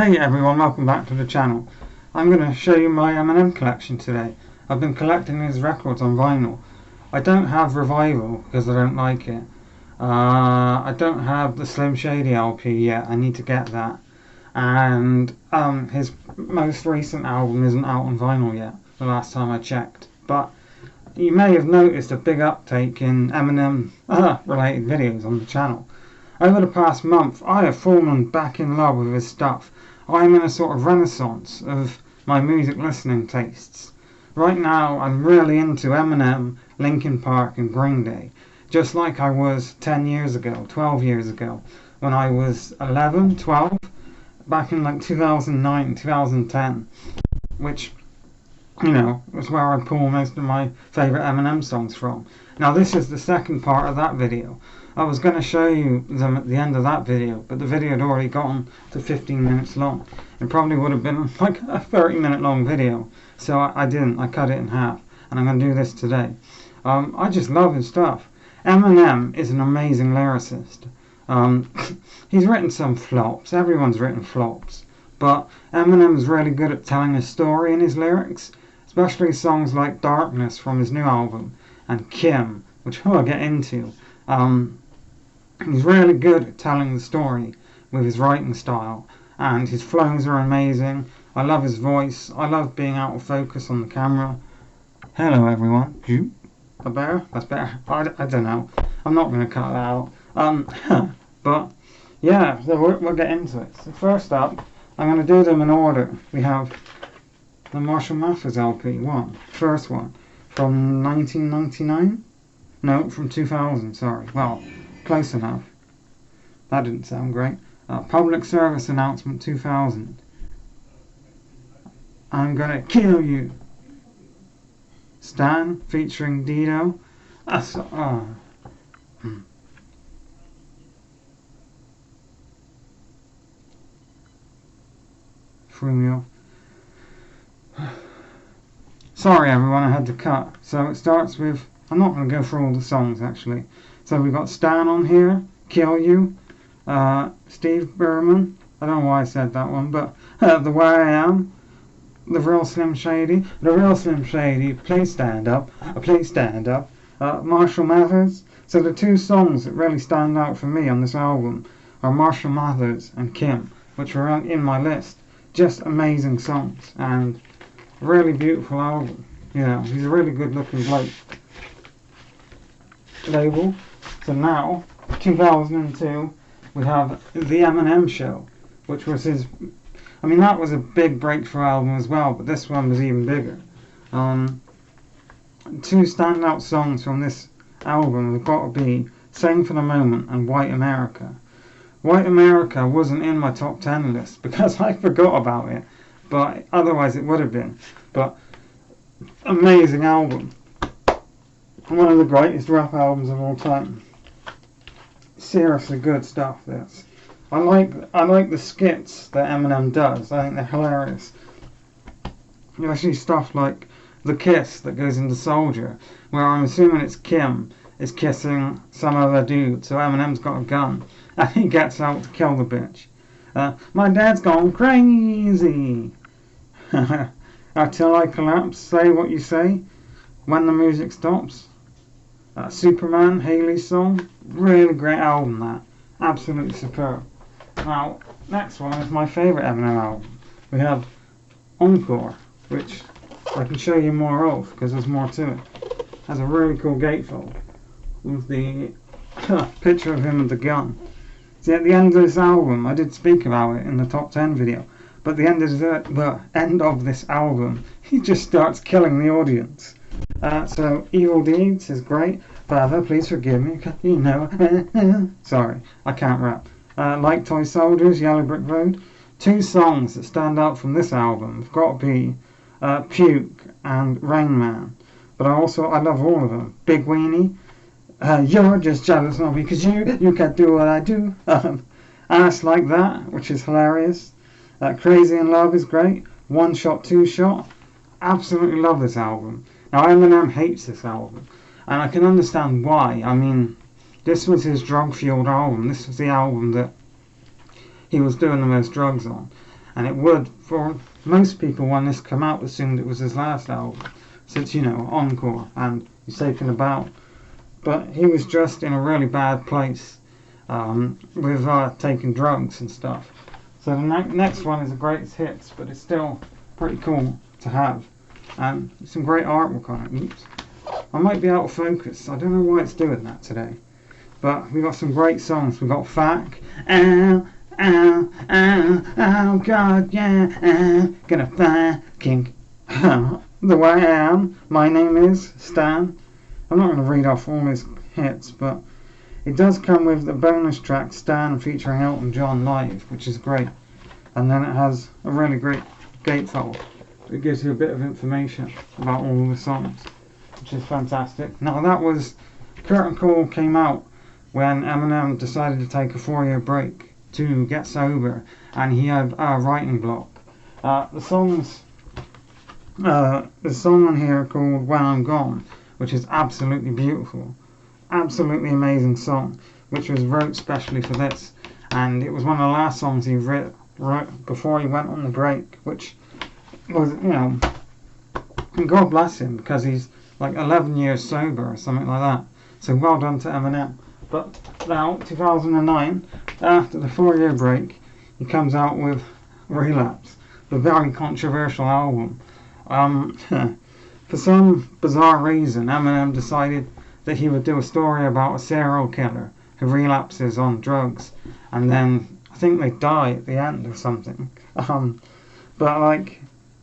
Hey everyone, welcome back to the channel. I'm going to show you my Eminem collection today. I've been collecting his records on vinyl. I don't have Revival because I don't like it. I don't have the Slim Shady LP yet, I need to get that. And his most recent album isn't out on vinyl yet, the last time I checked. But you may have noticed a big uptake in Eminem related videos on the channel. Over the past month, I have fallen back in love with his stuff. I'm in a sort of renaissance of my music listening tastes. Right now, I'm really into Eminem, Linkin Park and Green Day, just like I was 10 years ago, 12 years ago, when I was 11, 12, back in like 2009, 2010, which, you know, was where I pull most of my favourite Eminem songs from. Now this is the second part of that video. I was going to show you them at the end of that video, but the video had already gotten to 15 minutes long. It probably would have been like a 30-minute long video, so I didn't. I cut it in half, and I'm going to do this today. I just love his stuff. Eminem is an amazing lyricist. He's written some flops. Everyone's written flops. But Eminem's really good at telling a story in his lyrics, especially songs like Darkness from his new album, and Kim, which I'll get into. He's really good at telling the story with his writing style, and his flows are amazing. I love his voice. I love being out of focus on the camera. Hello everyone. A bear? That's better. I don't know. I'm not going to cut that out. But yeah, so we'll get into it. So first up, I'm going to do them in order. We have the Marshall Mathers LP, first one, from 1999? No, from 2000, sorry. Well, close enough. That didn't sound great. Public Service Announcement 2000. I'm Gonna Kill You. Stan, featuring Dido. Threw me off. Sorry everyone, I had to cut. So it starts with, I'm not going to go through all the songs actually. So we've got Stan on here, Kill You, Steve Berman, I don't know why I said that one, but The Way I Am, The Real Slim Shady, Please Stand Up, Marshall Mathers. So the two songs that really stand out for me on this album are Marshall Mathers and Kim, which are in my list. Just amazing songs and really beautiful album. You know, he's a really good looking bloke. Label. So now, 2002, we have The Eminem Show, which was his, I mean that was a big breakthrough album as well, but this one was even bigger. Two standout songs from this album have got to be Sing for the Moment and White America. White America wasn't in my top 10 list because I forgot about it, but otherwise it would have been. But amazing album. One of the greatest rap albums of all time. Seriously good stuff, this. I like the skits that Eminem does. I think they're hilarious. Especially stuff like the kiss that goes into Soldier, where I'm assuming it's Kim is kissing some other dude, so Eminem's got a gun and he gets out to kill the bitch. My dad's gone crazy. Till I collapse, say what you say when the music stops. Superman, Haley's song, really great album that, absolutely superb. Now, next one is my favourite Eminem album. We have Encore, which I can show you more of because there's more to it. It has a really cool gatefold with the picture of him with the gun. See, at the end of this album, I did speak about it in the top 10 video, but the end of this album, he just starts killing the audience. So Evil Deeds is great. Father, please forgive me, you know. Sorry, I can't rap. Like Toy Soldiers, Yellow Brick Road. Two songs that stand out from this album have got to be Puke and Rain Man. But I love all of them. Big Weenie. You're just jealous of me because you can't do what I do. Ass Like That, which is hilarious. Crazy in Love is great. One Shot, Two Shot. Absolutely love this album. Now Eminem hates this album, and I can understand why. I mean, this was his drug-fueled album. This was the album that he was doing the most drugs on. And it would, for most people when this came out, assumed it was his last album, since, you know, encore, and he's taken about. But he was just in a really bad place with taking drugs and stuff. So the next one is the greatest hits, but it's still pretty cool to have. And some great artwork on it. Oops. I might be out of focus. I don't know why it's doing that today. But we got some great songs. We got Fack. Oh, God, yeah. Gonna fucking the way I am. My name is Stan. I'm not going to read off all his hits, but it does come with the bonus track Stan featuring Elton John live, which is great. And then it has a really great gatefold. It gives you a bit of information about all the songs, which is fantastic. Now that was Curtain Call came out when Eminem decided to take a 4-year break to get sober, and he had a writing block. The song on here called When I'm Gone, which is absolutely beautiful, absolutely amazing song, which was wrote specially for this, and it was one of the last songs he wrote before he went on the break, which was, you know, God bless him, because he's like 11 years sober or something like that. So well done to Eminem. But now, 2009, after the 4-year break, he comes out with Relapse, the very controversial album. For some bizarre reason, Eminem decided that he would do a story about a serial killer who relapses on drugs, and then I think they die at the end or something. But like,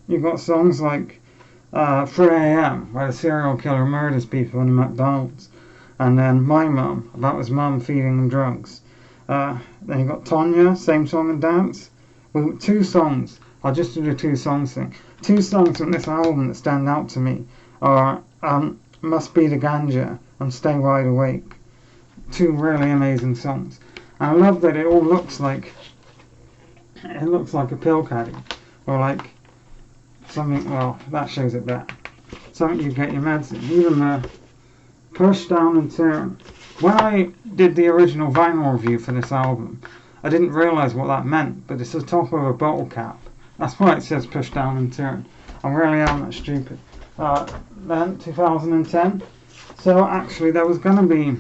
you've got songs like 3 AM, where the serial killer murders people in a McDonald's, and then My Mum, about his mum feeding him drugs. Then you've got Tonya, Same Song and Dance. With 2 songs, I'll just do the 2 songs thing. 2 songs from this album that stand out to me are Must Be the Ganja and Stay Wide Awake. 2 really amazing songs. And I love that it all looks like a pill caddy, or like something, well, that shows it better. Something you get your meds in. Even the Push Down and Turn. When I did the original vinyl review for this album, I didn't realise what that meant, but it's the top of a bottle cap. That's why it says Push Down and Turn. I really am that stupid. Then 2010. So actually there was going to be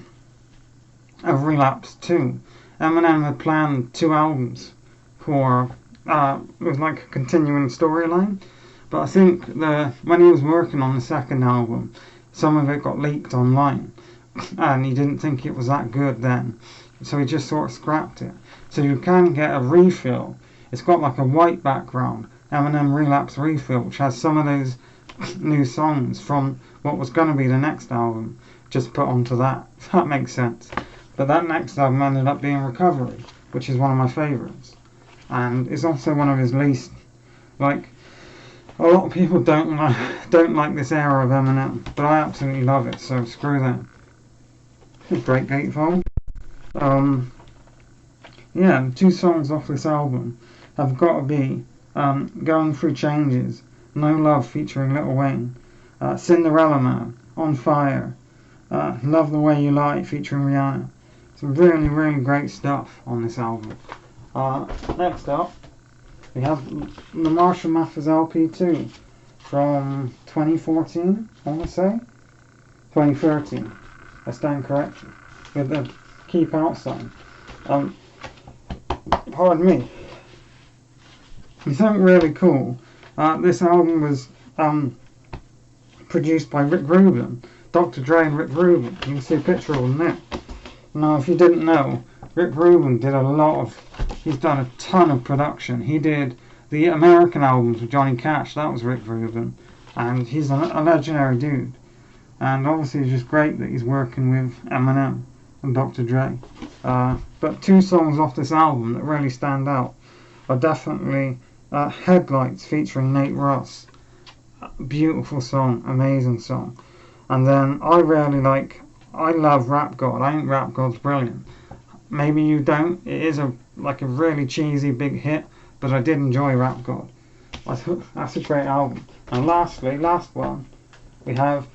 a Relapse 2. Eminem had planned 2 albums for, it was like a continuing storyline. But I think when he was working on the second album, some of it got leaked online, and he didn't think it was that good then, so he just sort of scrapped it. So you can get a refill. It's got like a white background, Eminem Relapse refill, which has some of those new songs from what was going to be the next album just put onto that, if that makes sense. But that next album ended up being Recovery, which is one of my favourites, and it's also one of his least, like, a lot of people don't like this era of Eminem, but I absolutely love it, so screw them. Great gatefold. Yeah, 2 songs off this album have got to be Going Through Changes, No Love featuring Lil Wayne, Cinderella Man, On Fire, Love the Way You Lie featuring Rihanna. Some really, really great stuff on this album. Next up, we have the Marshall Mathers LP2 from 2014, I want to say. 2013, I stand corrected, with the Keep Out sign. Pardon me. Something really cool. This album was produced by Rick Rubin, Dr. Dre and Rick Rubin. You can see a picture of them there. Now, if you didn't know, Rick Rubin he's done a ton of production. He did the American albums with Johnny Cash, that was Rick Rubin, and he's a legendary dude. And obviously it's just great that he's working with Eminem and Dr. Dre. But 2 songs off this album that really stand out are definitely Headlights featuring Nate Ross. Beautiful song, amazing song. And then I love Rap God. I think Rap God's brilliant. Maybe you don't. It is a really cheesy big hit, but I did enjoy Rap God. That's a great album. And lastly, last one, we have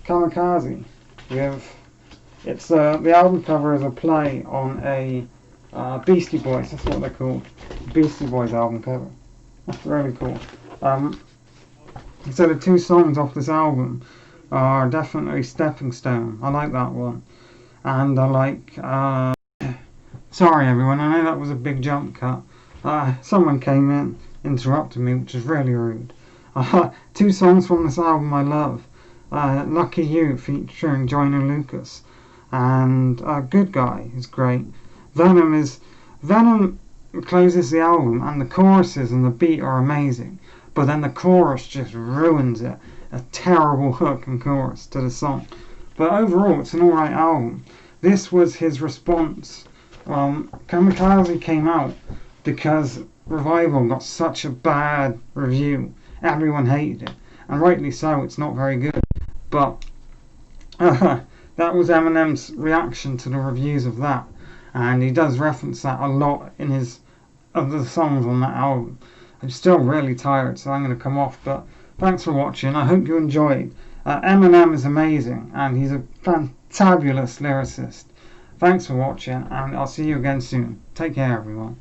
Kamikaze. The album cover is a play on a Beastie Boys. That's what they're called. Beastie Boys album cover. That's really cool. Um, so the two songs off this album are definitely Stepping Stone. I like that one. And I like, sorry everyone, I know that was a big jump cut. Someone came in, interrupted me, which is really rude. Two songs from this album I love. Lucky You featuring Joyner Lucas. And Good Guy is great. Venom closes the album, and the choruses and the beat are amazing. But then the chorus just ruins it. A terrible hook and chorus to the song. But overall, it's an alright album. This was his response. Kamikaze came out because Revival got such a bad review. Everyone hated it. And rightly so, it's not very good. But that was Eminem's reaction to the reviews of that. And he does reference that a lot in his other songs on that album. I'm still really tired, so I'm going to come off. But thanks for watching. I hope you enjoyed. Eminem is amazing, and he's a fantabulous lyricist. Thanks for watching, and I'll see you again soon. Take care, everyone.